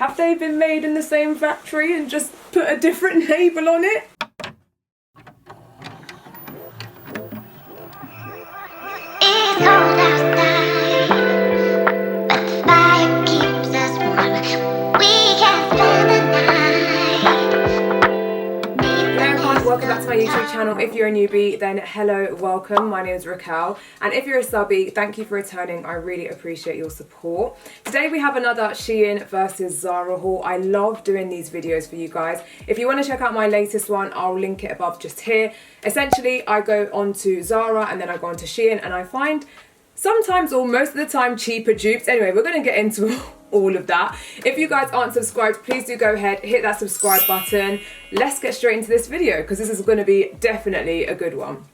Have they been made in the same factory and just put a different label on it? It's cold outside, but the fire keeps us warm. We can spend the night. Hello everyone, welcome back to my YouTube channel. If you're a newbie, then hello, welcome. My name is Raquel, and if you're a subby, thank you for returning. I really appreciate your support. Today we have another Shein versus Zara haul. I love doing these videos for you guys. If you want to check out my latest one, I'll link it above just here. Essentially, I go onto Zara and then I go onto Shein and I find sometimes or most of the time cheaper dupes. Anyway, we're going to get into all of that. If you guys aren't subscribed, please do go ahead, hit that subscribe button. Let's get straight into this video because this is going to be definitely a good one.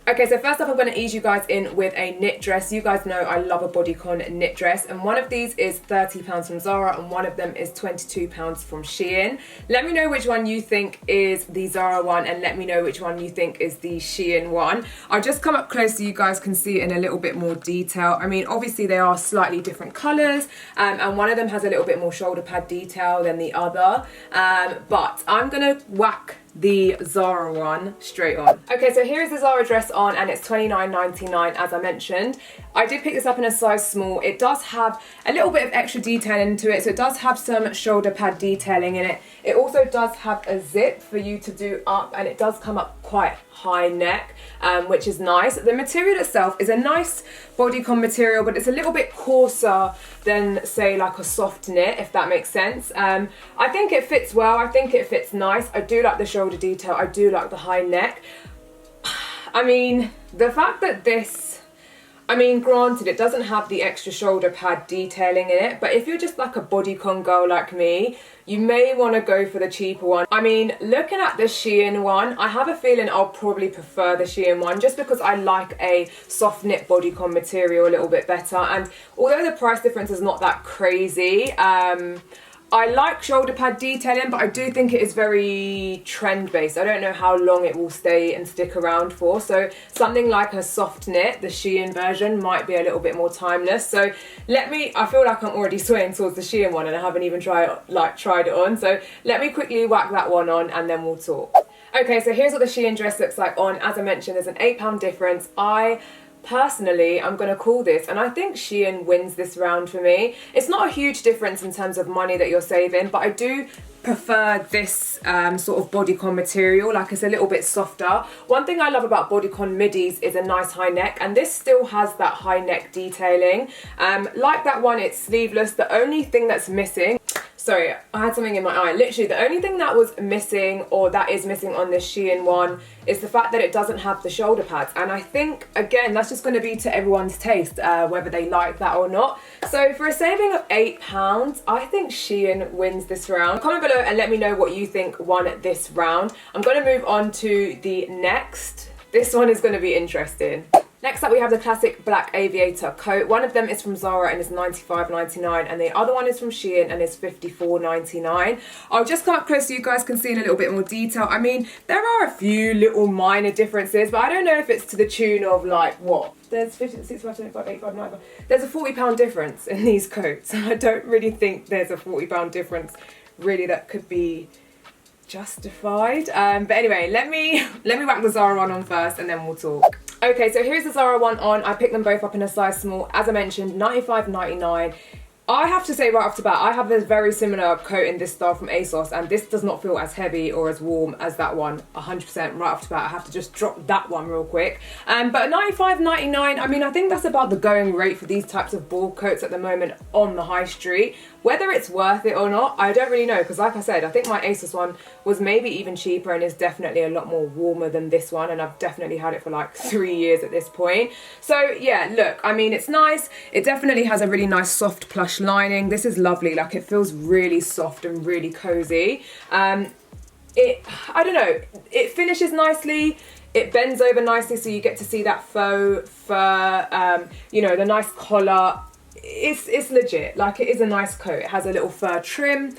Okay, so first up I'm going to ease you guys in with a knit dress. You guys know I love a bodycon knit dress, and one of these is £30 from Zara and one of them is £22 from Shein. Let me know which one you think is the Zara one and let me know which one you think is the Shein one. I'll just come up close so you guys can see it in a little bit more detail. I mean, obviously they are slightly different colours, and one of them has a little bit more shoulder pad detail than the other, but I'm going to whack the Zara one straight on. Okay, so here is the Zara dress on and it's £29.99 as I mentioned. I did pick this up in a size small. It does have a little bit of extra detail into it, so it does have some shoulder pad detailing in it. It also does have a zip for you to do up, and it does come up quite high neck, which is nice. The material itself is a nice bodycon material, but it's a little bit coarser than say like a soft knit, if that makes sense. I think it fits well. I think it fits nice. I do like the shoulder detail. I do like the high neck. I mean, the fact that this, I mean, granted, it doesn't have the extra shoulder pad detailing in it, but if you're just like a bodycon girl like me, you may want to go for the cheaper one. I mean, looking at the Shein one, I have a feeling I'll probably prefer the Shein one just because I like a soft knit bodycon material a little bit better. And although the price difference is not that crazy, I like shoulder pad detailing, but I do think it is very trend based. I don't know how long it will stay and stick around for. So something like a soft knit, the Shein version, might be a little bit more timeless. So I feel like I'm already swaying towards the Shein one and I haven't even tried it on. So let me quickly whack that one on and then we'll talk. Okay, so here's what the Shein dress looks like on. As I mentioned, there's an £8 difference. Personally, I'm going to call this, and I think Shein wins this round for me. It's not a huge difference in terms of money that you're saving, but I do prefer this sort of bodycon material. Like, it's a little bit softer. One thing I love about bodycon middies is a nice high neck, and this still has that high neck detailing. Like that one, it's sleeveless. The only thing that's missing, sorry, I had something in my eye. Literally, the only thing that was missing, or that is missing on this Shein one, is the fact that it doesn't have the shoulder pads. And I think, again, that's just going to be to everyone's taste, whether they like that or not. So for a saving of £8, I think Shein wins this round. Comment below and let me know what you think won this round. I'm going to move on to the next. This one is going to be interesting. Next up we have the classic black Aviator coat. One of them is from Zara and is £95.99 and the other one is from Shein and is £54.99. I'll just come up close so you guys can see in a little bit more detail. I mean, there are a few little minor differences, but I don't know if it's to the tune of like what? There's 50, 65, 75, 85, 95. There's a £40 difference in these coats. I don't really think there's a £40 difference really that could be justified. But anyway, let me whack the Zara one on first and then we'll talk. Okay, so here's the Zara one on. I picked them both up in a size small. As I mentioned, £95.99. I have to say right off the bat, I have a very similar coat in this style from ASOS, and this does not feel as heavy or as warm as that one, 100% right off the bat. I have to just drop that one real quick. But £95.99, I mean, I think that's about the going rate for these types of ball coats at the moment on the high street. Whether it's worth it or not, I don't really know, because like I said, I think my ASOS one was maybe even cheaper and is definitely a lot more warmer than this one, and I've definitely had it for like 3 years at this point. So yeah, look, I mean, it's nice. It definitely has a really nice soft plush lining. This is lovely. Like, it feels really soft and really cozy. I don't know, it finishes nicely. It bends over nicely, so you get to see that faux fur, you know, the nice collar. It's legit. Like, it is a nice coat. It has a little fur trim.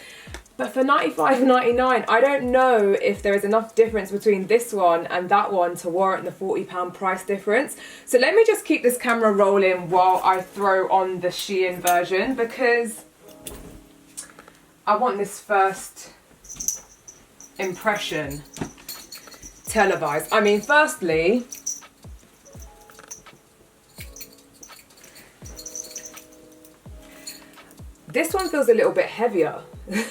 But for £95.99, I don't know if there is enough difference between this one and that one to warrant the £40 price difference. So let me just keep this camera rolling while I throw on the Shein version, because I want this first impression televised. I mean, firstly, this one feels a little bit heavier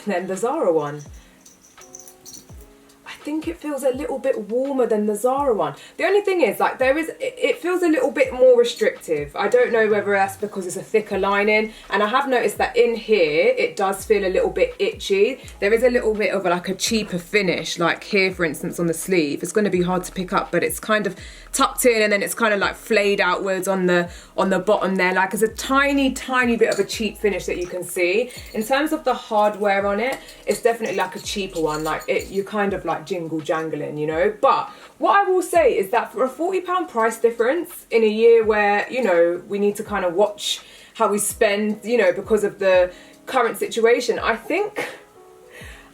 than the Zara one. I think it feels a little bit warmer than the Zara one. The only thing is, like, it feels a little bit more restrictive. I don't know whether that's because it's a thicker lining, and I have noticed that in here it does feel a little bit itchy. There is a little bit of like a cheaper finish, like here for instance on the sleeve. It's going to be hard to pick up, but it's kind of tucked in and then it's kind of like flayed outwards on the bottom there. Like, it's a tiny bit of a cheap finish that you can see. In terms of the hardware on it, it's definitely like a cheaper one. Like, you kind of like jingle jangling, you know. But what I will say is that for a £40 price difference in a year where, you know, we need to kind of watch how we spend, you know, because of the current situation, I think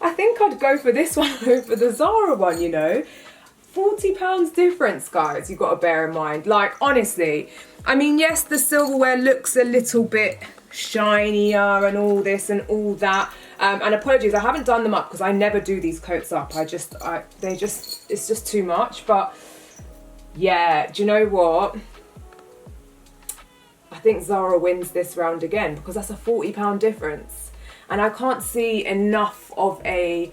I'd go for this one over the Zara one, you know. £40 difference, guys, you've got to bear in mind. Like, honestly, I mean, yes, the silverware looks a little bit shinier and all this and all that. And apologies, I haven't done them up because I never do these coats up. It's just too much. But yeah, do you know what? I think Zara wins this round again because that's a £40 difference. And I can't see enough of a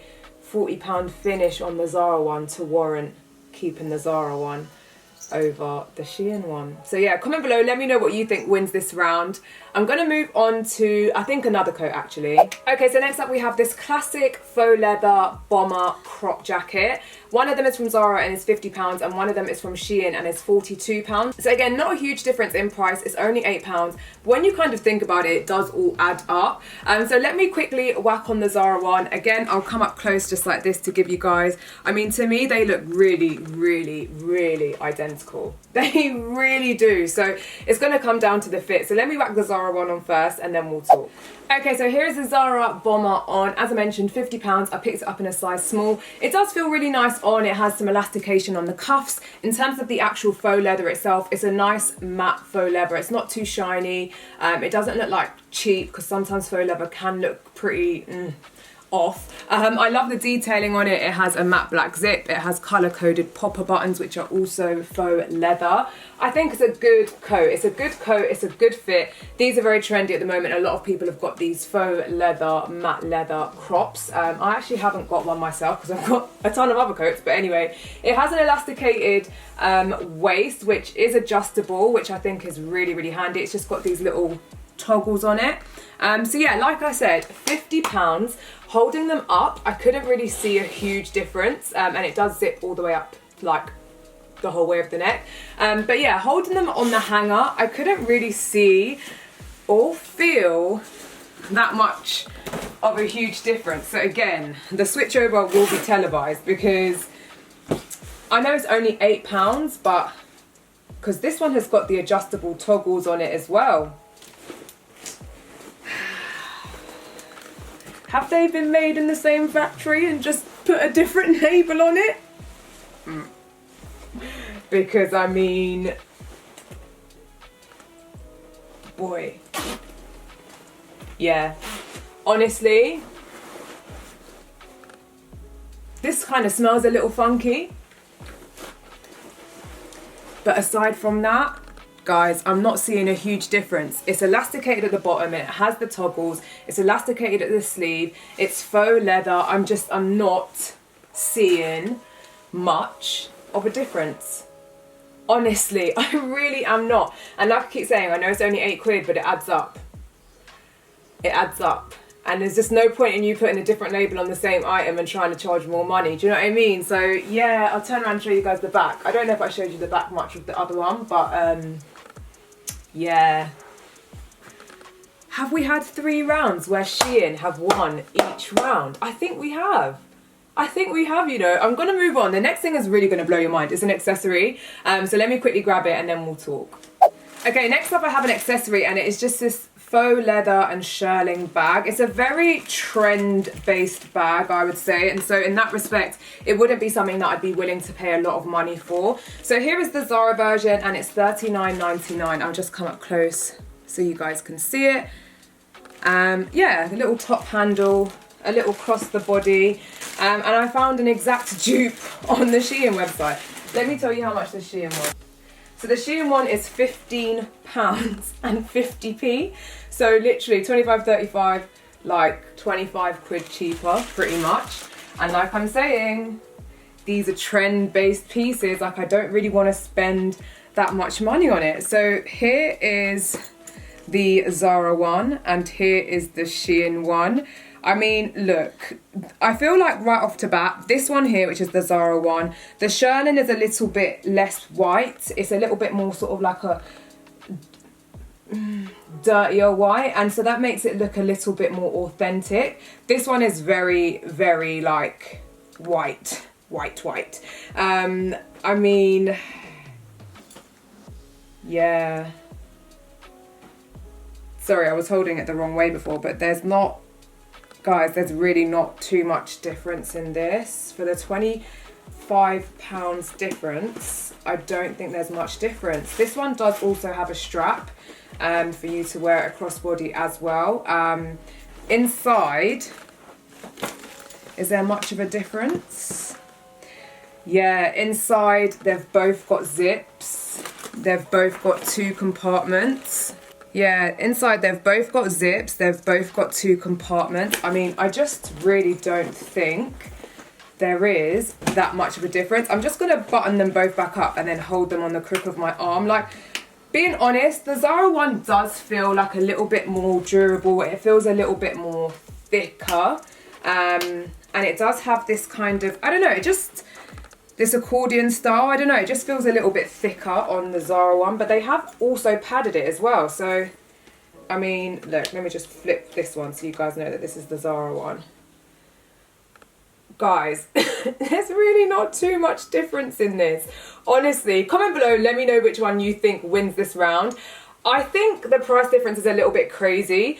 £40 finish on the Zara one to warrant keeping the Zara one over the Shein one. So yeah, comment below, let me know what you think wins this round. I'm going to move on to, I think, another coat actually. Okay, so next up we have this classic faux leather bomber crop jacket. One of them is from Zara and is £50, and one of them is from Shein and is £42. So again, not a huge difference in price, it's only £8. But when you kind of think about it, it does all add up. So let me quickly whack on the Zara one. Again, I'll come up close just like this to give you guys, I mean, to me they look really identical. They really do. So it's going to come down to the fit. So let me whack the Zara one on first and then we'll talk. Okay, so here's the Zara bomber on. As I mentioned, £50. I picked it up in a size small. It does feel really nice on. It has some elastication on the cuffs. In terms of the actual faux leather itself, it's a nice matte faux leather. It's not too shiny. It doesn't look like cheap because sometimes faux leather can look pretty off. I love the detailing on it. It has a matte black zip. It has color coded popper buttons which are also faux leather. I think it's a good coat. It's a good coat. It's a good fit. These are very trendy at the moment. A lot of people have got these faux leather, matte leather crops. I actually haven't got one myself because I've got a ton of other coats, but anyway, it has an elasticated waist which is adjustable, which I think is really handy. It's just got these little toggles on it. So yeah, like I said, £50. Holding them up, I couldn't really see a huge difference, and it does zip all the way up, like the whole way of the neck. But yeah, holding them on the hanger, I couldn't really see or feel that much of a huge difference. So again, the switchover will be televised because I know it's only £8, but because this one has got the adjustable toggles on it as well. Have they been made in the same factory and just put a different label on it? Because I mean, boy, yeah, honestly, this kind of smells a little funky. But aside from that, guys, I'm not seeing a huge difference. It's elasticated at the bottom, it has the toggles, it's elasticated at the sleeve, it's faux leather. I'm not seeing much of a difference. Honestly, I really am not. And like I keep saying, I know it's only £8, but it adds up. It adds up. And there's just no point in you putting a different label on the same item and trying to charge more money. Do you know what I mean? So yeah, I'll turn around and show you guys the back. I don't know if I showed you the back much of the other one, but yeah. Have we had 3 rounds where Shein have won each round? I think we have. You know. I'm going to move on. The next thing is really going to blow your mind. It's an accessory. So let me quickly grab it and then we'll talk. Okay, next up I have an accessory, and it is just this faux leather and shearling bag. It's a very trend-based bag, I would say, and so in that respect, it wouldn't be something that I'd be willing to pay a lot of money for. So here is the Zara version, and it's $39.99. I'll just come up close so you guys can see it. Yeah, the little top handle a little cross the body, and I found an exact dupe on the Shein website. Let me tell you how much the Shein was. So the Shein one is £15 and 50p. So literally 25.35, like 25 quid cheaper, pretty much. And like I'm saying, these are trend-based pieces. Like I don't really want to spend that much money on it. So here is the Zara one and here is the Shein one. I mean, look, I feel like right off the bat, this one here, which is the Zara one, the shirling is a little bit less white. It's a little bit more sort of like a dirtier white, and so that makes it look a little bit more authentic. This one is very, very like white. I mean, yeah. Sorry, I was holding it the wrong way before, but there's not, guys, there's really not too much difference in this. For the £25 difference, I don't think there's much difference. This one does also have a strap for you to wear it across body as well. Inside, is there much of a difference? Yeah, inside they've both got zips. They've both got 2 compartments. Yeah, inside they've both got zips, they've both got 2 compartments. I mean, I just really don't think there is that much of a difference. I'm just gonna button them both back up and then hold them on the crook of my arm. Like, being honest, the Zara one does feel like a little bit more durable. It feels a little bit more thicker. And it does have this kind of, I don't know, it just, this accordion style, I don't know, it just feels a little bit thicker on the Zara one, but they have also padded it as well. So, I mean, look, let me just flip this one so you guys know that this is the Zara one. Guys, there's really not too much difference in this. Honestly, comment below, let me know which one you think wins this round. I think the price difference is a little bit crazy.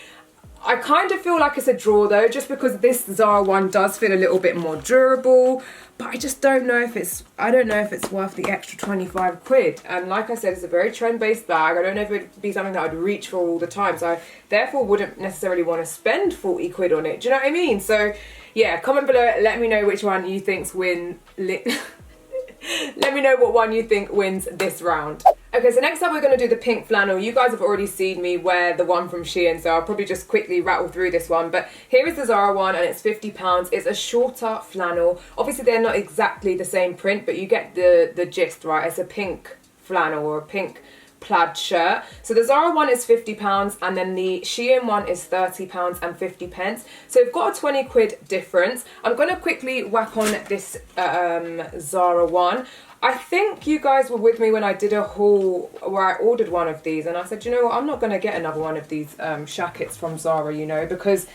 I kind of feel like it's a draw though, just because this Zara one does feel a little bit more durable, but I just don't know if it's, I don't know if it's worth the extra 25 quid. And like I said, it's a very trend-based bag. I don't know if it'd be something that I'd reach for all the time, so I therefore wouldn't necessarily want to spend 40 quid on it. Do you know what I mean? So yeah, comment below, let me know which one you think's win. Let me know what one you think wins this round. Okay, so next up we're going to do the pink flannel. You guys have already seen me wear the one from Shein, so I'll probably just quickly rattle through this one. But here is the Zara one, and it's £50. It's a shorter flannel. Obviously they're not exactly the same print, but you get the gist, right? It's a pink flannel or a pink plaid shirt. So the Zara one is £50 and then the Shein one is £30 and 50 pence. So we've got a 20 quid difference. I'm going to quickly whack on this Zara one. I think you guys were with me when I did a haul where I ordered one of these, and I said, you know what, I'm not going to get another one of these shackets from Zara, you know, because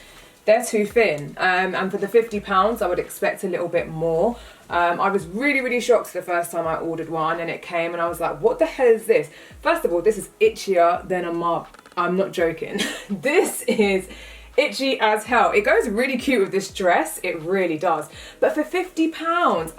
they're too thin. And for the £50 I would expect a little bit more. I was really shocked the first time I ordered one and it came and I was like, what the hell is this? First of all, this is itchier than a mug. I'm not joking. This is itchy as hell. It goes really cute with this dress, it really does. But for £50,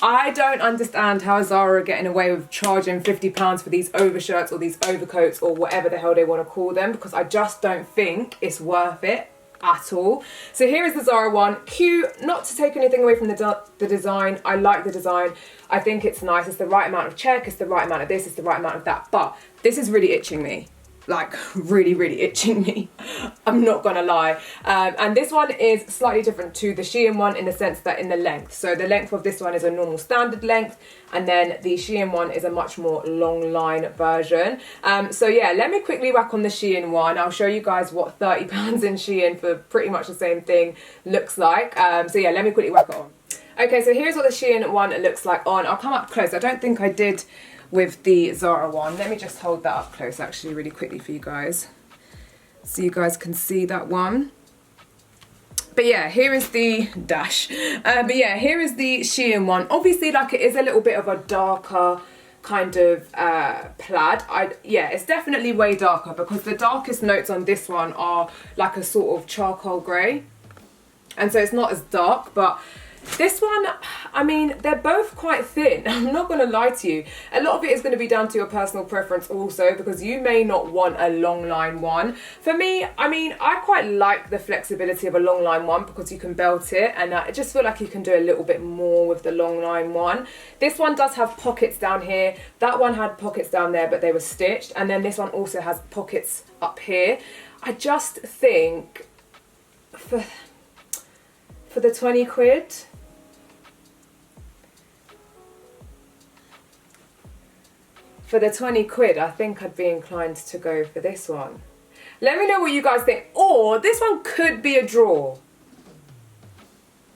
I don't understand how Zara are getting away with charging £50 for these overshirts or these overcoats or whatever the hell they want to call them, because I just don't think it's worth it at all. So here is the Zara one. Cute, not to take anything away from the design. I like the design. I think it's nice. It's the right amount of check, it's the right amount of this, it's the right amount of that. But this is really itching me. Like really itching me. I'm not gonna lie. And this one is slightly different to the Shein one in the sense that in the length. So the length of this one is a normal standard length, and then the Shein one is a much more long line version. So yeah, let me quickly whack on the Shein one. I'll show you guys what £30 in Shein for pretty much the same thing looks like. So yeah, let me quickly whack it on. Okay, so here's what the Shein one looks like on. I'll come up close. I don't think I did with the Zara one. Let me just hold that up close actually really quickly for you guys, so you guys can see that one. But yeah, here is the dash. But yeah, here is the Shein one. Obviously, like, it is a little bit of a darker kind of plaid. Yeah, it's definitely way darker, because the darkest notes on this one are like a sort of charcoal grey, and so it's not as dark, but This one, I mean, they're both quite thin. I'm not going to lie to you. A lot of it is going to be down to your personal preference also, because you may not want a long line one. For me, I mean, I quite like the flexibility of a long line one because you can belt it, and I just feel like you can do a little bit more with the long line one. This one does have pockets down here. That one had pockets down there, but they were stitched. And then this one also has pockets up here. I just think for the 20 quid, I think I'd be inclined to go for this one. Let me know what you guys think. Or this one could be a draw.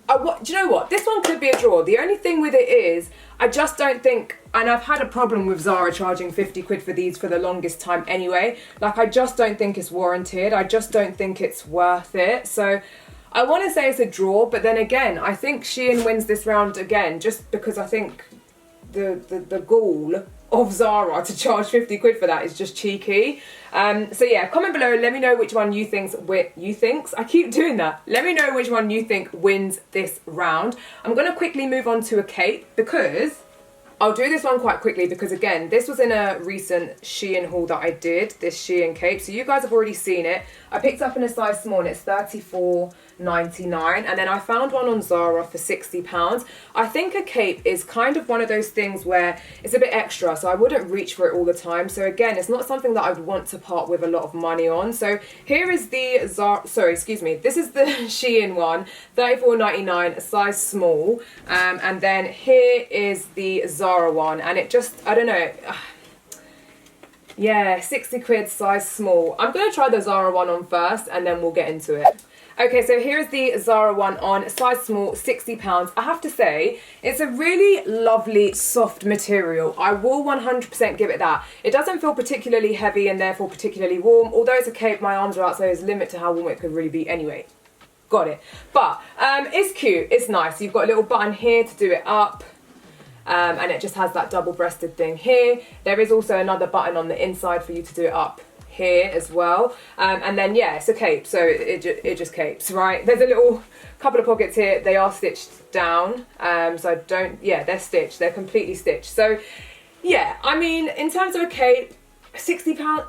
Do you know what? This one could be a draw. The only thing with it is, I just don't think, and I've had a problem with Zara charging 50 quid for these for the longest time anyway. Like, I just don't think it's warranted. I just don't think it's worth it. So I want to say it's a draw, but then again, I think Shein wins this round again, just because I think the gall of Zara to charge 50 quid for that is just cheeky. So yeah, comment below, let me know which one you thinks, I keep doing that. Let me know which one you think wins this round. I'm gonna quickly move on to a cape, because I'll do this one quite quickly, because again, this was in a recent Shein haul that I did, this Shein cape, so you guys have already seen it. I picked up in a size small and it's $34.99, and then I found one on Zara for £60. I think a cape is kind of one of those things where it's a bit extra, so I wouldn't reach for it all the time. So again, it's not something that I would want to part with a lot of money on. So here is the this is the Shein one, $34.99, a size small, and then here is the Zara one, and it just, I don't know, yeah, 60 quid, size small. I'm going to try the Zara one on first, and then we'll get into it. Okay, so here's the Zara one on, size small, £60. I have to say, it's a really lovely, soft material. I will 100% give it that. It doesn't feel particularly heavy and therefore particularly warm. Although it's a cape, my arms are out, so there's a limit to how warm it could really be anyway. Got it. But it's cute, it's nice. You've got a little button here to do it up. And it just has that double-breasted thing here. There is also another button on the inside for you to do it up here as well. And then yeah, it's a cape, so it just capes, right? There's a little couple of pockets here. They are stitched down, so they're stitched, they're completely stitched. So yeah, I mean, in terms of a cape, £60,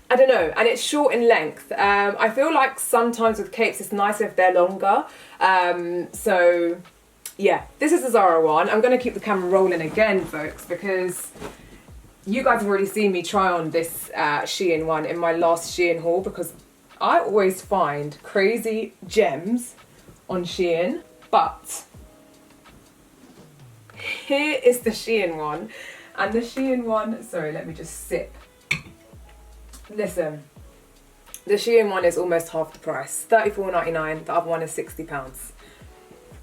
I don't know, and it's short in length. I feel like sometimes with capes it's nicer if they're longer. So yeah, this is the Zara one. I'm going to keep the camera rolling again, folks, because you guys have already seen me try on this Shein one in my last Shein haul, because I always find crazy gems on Shein. But here is the Shein one, and the Shein one, sorry, let me just sip. Listen, the Shein one is almost half the price, $34.99. The other one is £60.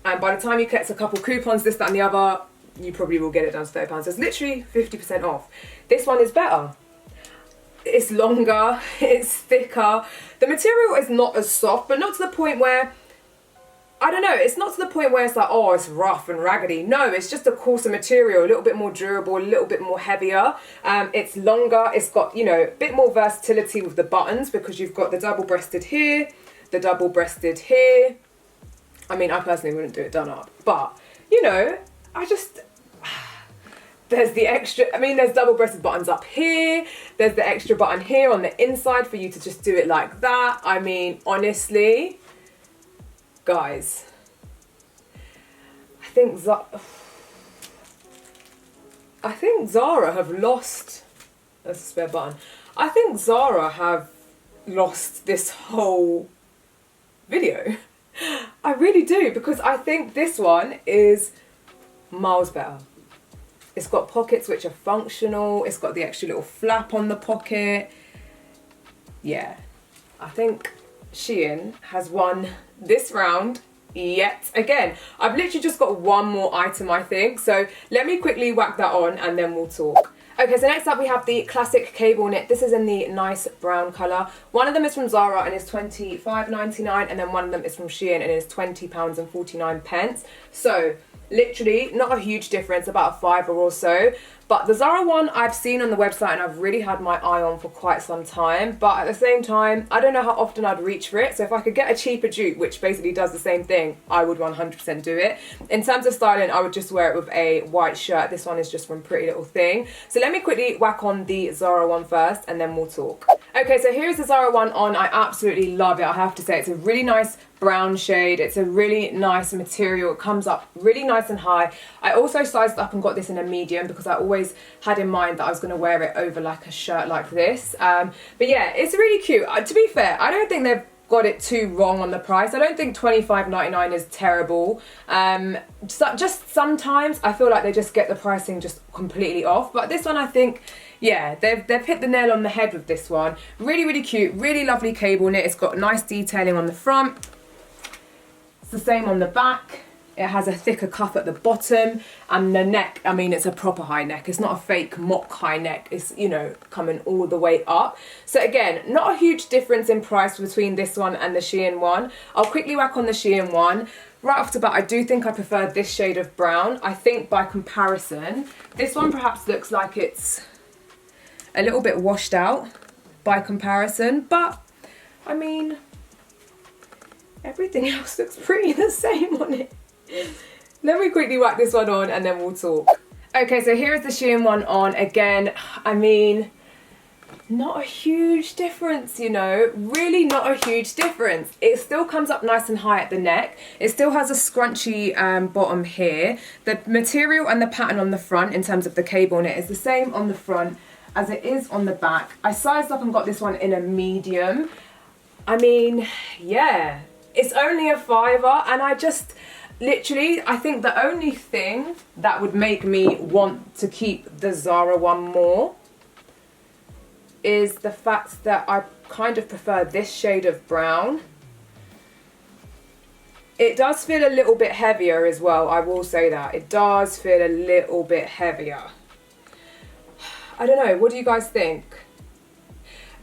And by the time you collect a couple coupons, this, that and the other, you probably will get it down to £30. So it's literally 50% off. This one is better. It's longer, it's thicker. The material is not as soft, but not to the point where, I don't know, it's not to the point where it's like, oh, it's rough and raggedy. No, it's just a coarser material, a little bit more durable, a little bit more heavier. It's longer, it's got, you know, a bit more versatility with the buttons, because you've got the double-breasted here, the double-breasted here. I mean, I personally wouldn't do it done up, but, you know, there's the extra, I mean, there's double-breasted buttons up here, there's the extra button here on the inside for you to just do it like that. I mean, honestly, guys, I think Zara have lost, that's a spare button, I think Zara have lost this whole video. I really do, because I think this one is miles better. It's got pockets which are functional. It's got the extra little flap on the pocket. Yeah, I think Shein has won this round yet again. I've literally just got one more item, I think. So let me quickly whack that on and then we'll talk. Okay, so next up we have the classic cable knit. This is in the nice brown colour. One of them is from Zara and is £25.99, and then one of them is from Shein and is £20.49. So literally not a huge difference, about a £5 or so. But the Zara one I've seen on the website and I've really had my eye on for quite some time. But at the same time, I don't know how often I'd reach for it. So if I could get a cheaper dupe, which basically does the same thing, I would 100% do it. In terms of styling, I would just wear it with a white shirt. This one is just from Pretty Little Thing. So let me quickly whack on the Zara one first and then we'll talk. Okay, so here's the Zara one on. I absolutely love it, I have to say. It's a really nice brown shade. It's a really nice material. It comes up really nice and high. I also sized up and got this in a medium because I always had in mind that I was going to wear it over like a shirt like this. But yeah, it's really cute. To be fair, I don't think they've got it too wrong on the price. I don't think $25.99 is terrible. So just sometimes I feel like they just get the pricing just completely off. But this one, I think, yeah, they've hit the nail on the head with this one. Really, really cute. Really lovely cable knit. It's got nice detailing on the front. The same on the back. It has a thicker cuff at the bottom, and the neck, I mean, it's a proper high neck. It's not a fake mock high neck. It's, you know, coming all the way up. So again, not a huge difference in price between this one and the Shein one. I'll quickly whack on the Shein one. Right off the bat, I do think I prefer this shade of brown. I think by comparison, this one perhaps looks like it's a little bit washed out by comparison, but I mean, everything else looks pretty the same on it. Let me quickly whack this one on and then we'll talk. Okay, so here is the Shein one on. Again, I mean, not a huge difference, you know, really not a huge difference. It still comes up nice and high at the neck. It still has a scrunchy bottom here. The material and the pattern on the front in terms of the cable knit is the same on the front as it is on the back. I sized up and got this one in a medium. I mean, yeah, it's only a £5 and I just, literally, I think the only thing that would make me want to keep the Zara one more is the fact that I kind of prefer this shade of brown. It does feel a little bit heavier as well, I will say that. It does feel a little bit heavier. I don't know, what do you guys think?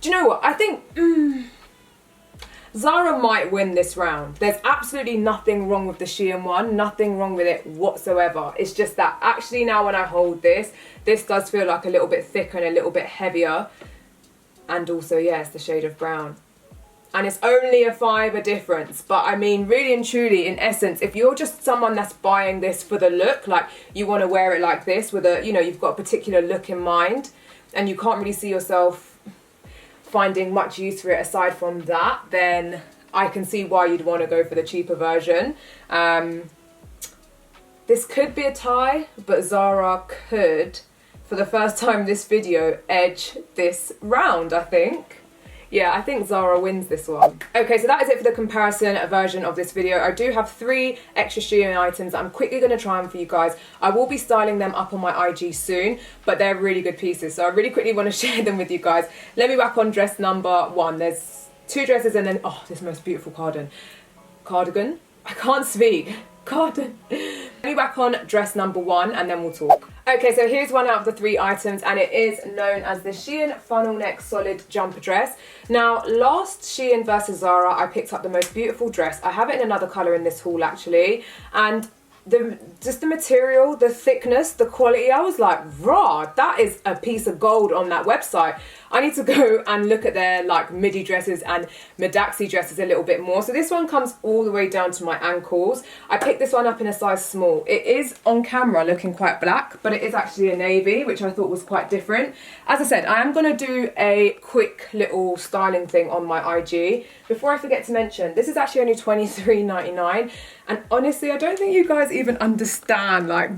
Do you know what, I think Zara might win this round. There's absolutely nothing wrong with the Shein one, nothing wrong with it whatsoever. It's just that actually now when I hold this does feel like a little bit thicker and a little bit heavier. And also, yeah, it's the shade of brown. And it's only a £5 difference. But I mean, really and truly, in essence, if you're just someone that's buying this for the look, like you want to wear it like this with a, you know, you've got a particular look in mind and you can't really see yourself finding much use for it aside from that, then I can see why you'd want to go for the cheaper version. This could be a tie, but Zara could, for the first time this video, edge this round, I think. Yeah, I think Zara wins this one. Okay, so that is it for the comparison version of this video. I do have 3 extra Shein items that I'm quickly going to try on for you guys. I will be styling them up on my IG soon, but they're really good pieces, so I really quickly want to share them with you guys. Let me whack on dress number 1. There's 2 dresses and then, oh, this most beautiful cardigan. I can't speak. Cardigan. Let me whack on dress number 1 and then we'll talk. Okay, so here's one out of the 3 items and it is known as the Shein funnel neck solid jumper dress. Now, last Shein versus Zara, I picked up the most beautiful dress. I have it in another colour in this haul actually, and just the material, the thickness, the quality, I was like, rah, that is a piece of gold on that website. I need to go and look at their like midi dresses and Medaxi dresses a little bit more. So this one comes all the way down to my ankles. I picked this one up in a size small. It is on camera looking quite black, but it is actually a navy, which I thought was quite different. As I said, I am going to do a quick little styling thing on my IG. Before I forget to mention, this is actually only $23.99. And honestly, I don't think you guys even understand, like,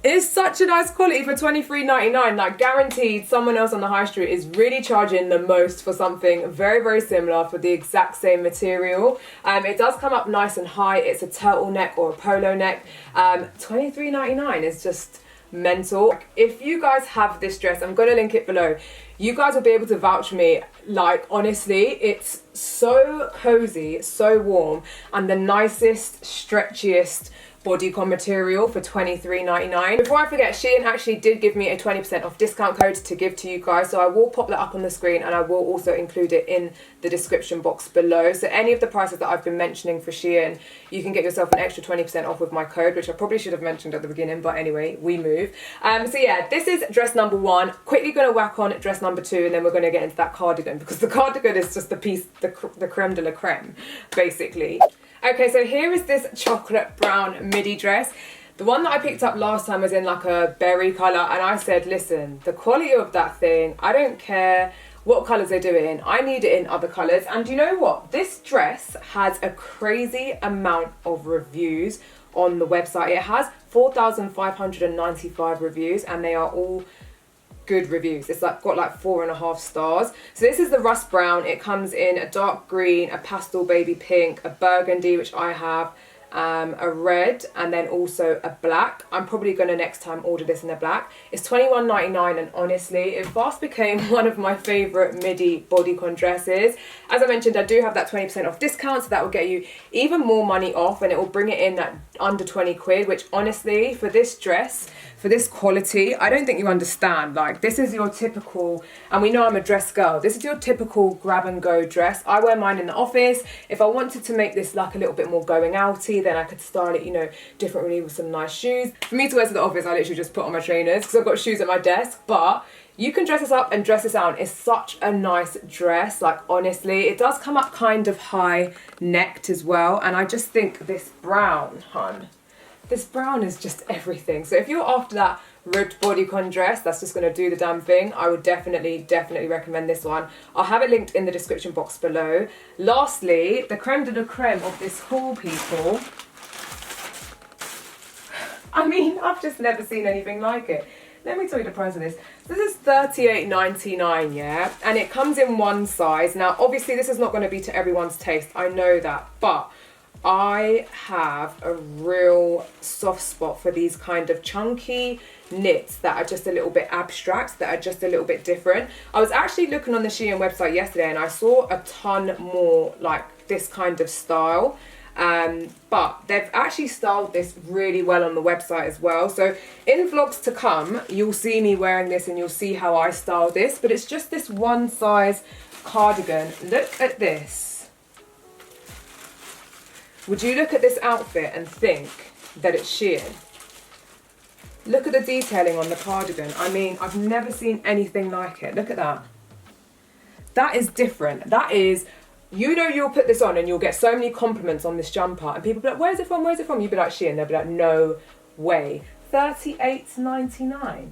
it's such a nice quality for $23.99. Like, guaranteed someone else on the high street is really charging the most for something very, very similar for the exact same material. It does come up nice and high. It's a turtleneck or a polo neck. $23.99 is just mental. If you guys have this dress, I'm going to link it below. You guys will be able to vouch for me. Like, honestly, it's so cozy, so warm, and the nicest, stretchiest bodycon material for $23.99. Before I forget, Shein actually did give me a 20% off discount code to give to you guys, so I will pop that up on the screen and I will also include it in the description box below. So any of the prices that I've been mentioning for Shein, you can get yourself an extra 20% off with my code, which I probably should have mentioned at the beginning, but anyway, we move. So yeah, this is dress number 1. Quickly going to whack on dress number 2, and then we're going to get into that cardigan, because the cardigan is just the piece, the creme de la creme, basically. Okay, so here is this chocolate brown midi dress. The one that I picked up last time was in like a berry colour, and I said, listen, the quality of that thing, I don't care what colours they do it in, I need it in other colours. And you know what? This dress has a crazy amount of reviews on the website. It has 4,595 reviews, and they are all good reviews. It's like got like 4.5 stars. So this is the rust brown. It comes in a dark green, a pastel baby pink, a burgundy, which I have, a red, and then also a black. I'm probably going to next time order this in a black. It's $21.99, and honestly, it fast became one of my favourite midi bodycon dresses. As I mentioned, I do have that 20% off discount, so that will get you even more money off, and it will bring it in at under 20 quid, which honestly, for this dress, for this quality, I don't think you understand. Like, this is your typical, and we know I'm a dress girl, this is your typical grab and go dress. I wear mine in the office. If I wanted to make this like a little bit more going outy, then I could style it, you know, differently with some nice shoes. For me to wear to the office, I literally just put on my trainers because I've got shoes at my desk. But you can dress this up and dress this down. It's such a nice dress. Like, honestly, it does come up kind of high necked as well. And I just think this brown, hun, this brown is just everything. So if you're after that ribbed bodycon dress that's just going to do the damn thing, I would definitely recommend this one. I'll have it linked in the description box below. Lastly, the creme de la creme of this haul, people. I mean, I've just never seen anything like it. Let me tell you the price of this. This is $38.99, yeah? And it comes in one size. Now, obviously, this is not going to be to everyone's taste. I know that. But I have a real soft spot for these kind of chunky knits that are just a little bit abstract, that are just a little bit different. I was actually looking on the Shein website yesterday, and I saw a ton more like this kind of style. But they've actually styled this really well on the website as well. So in vlogs to come, you'll see me wearing this and you'll see how I style this. But it's just this one size cardigan. Look at this. Would you look at this outfit and think that it's Shein? Look at the detailing on the cardigan. I mean, I've never seen anything like it. Look at that. That is different. That is, you know, you'll put this on and you'll get so many compliments on this jumper, and people be like, where's it from? Where's it from? You'll be like, Shein. They'll be like, no way. $38.99.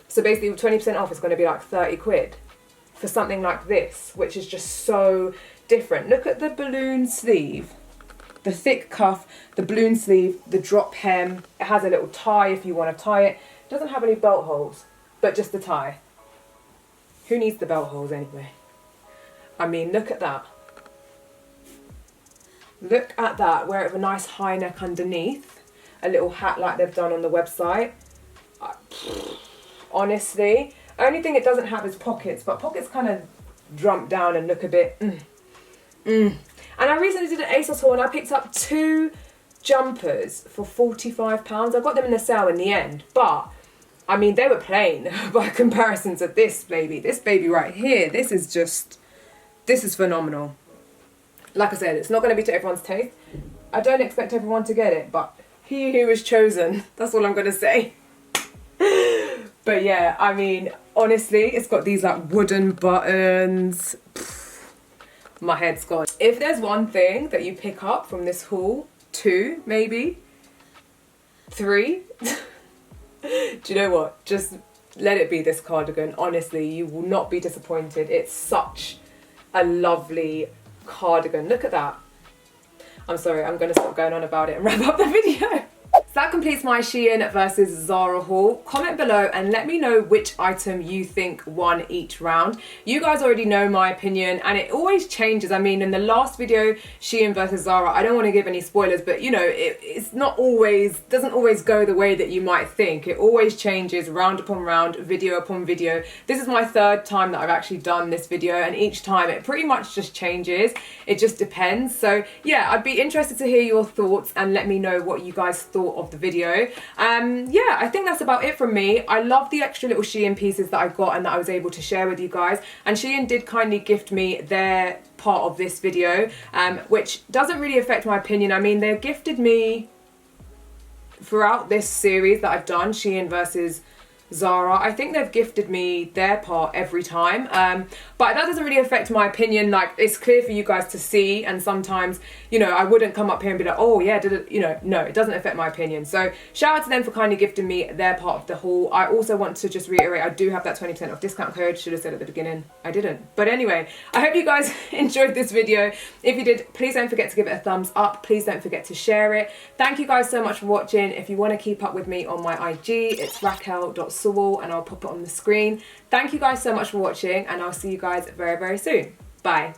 So basically 20% off is going to be like 30 quid for something like this, which is just so different. Look at the balloon sleeve, the thick cuff, the balloon sleeve, the drop hem. It has a little tie if you want to tie it. It doesn't have any belt holes, but just the tie. Who needs the belt holes anyway? I mean, look at that. Look at that. Wear it with a nice high neck underneath. A little hat like they've done on the website. Honestly, only thing it doesn't have is pockets, but pockets kind of jump down and look a bit And I recently did an ASOS haul and I picked up 2 jumpers for £45. I got them in the sale in the end, but I mean, they were plain by comparison to this baby. This baby right here, this is phenomenal. Like I said, it's not going to be to everyone's taste. I don't expect everyone to get it, but he who is chosen, that's all I'm going to say. But yeah, I mean, honestly, it's got these like wooden buttons. My head's gone. If there's one thing that you pick up from this haul, 2 maybe, 3, do you know what? Just let it be this cardigan. Honestly, you will not be disappointed. It's such a lovely cardigan. Look at that. I'm sorry, I'm going to stop going on about it and wrap up the video. So that completes my Shein versus Zara haul. Comment below and let me know which item you think won each round. You guys already know my opinion and it always changes. I mean, in the last video, Shein versus Zara, I don't want to give any spoilers, but you know, it's not always, doesn't always go the way that you might think. It always changes round upon round, video upon video. This is my third time that I've actually done this video and each time it pretty much just changes. It just depends. So yeah, I'd be interested to hear your thoughts and let me know what you guys thought of the video. Yeah, I think that's about it from me. I love the extra little Shein pieces that I got and that I was able to share with you guys, and Shein did kindly gift me their part of this video, which doesn't really affect my opinion. I mean, they've gifted me throughout this series that I've done, Shein versus Zara. I think they've gifted me their part every time, but that doesn't really affect my opinion. Like, it's clear for you guys to see, and sometimes, you know, I wouldn't come up here and be like, oh yeah, did it, you know, no, it doesn't affect my opinion. So shout out to them for kindly gifting me their part of the haul. I also want to just reiterate, I do have that 20% off discount code. Should have said at the beginning, I didn't. But anyway, I hope you guys enjoyed this video. If you did, please don't forget to give it a thumbs up. Please don't forget to share it. Thank you guys so much for watching. If you want to keep up with me on my IG, it's Raquel.Sewell and I'll pop it on the screen. Thank you guys so much for watching and I'll see you guys very, very soon. Bye.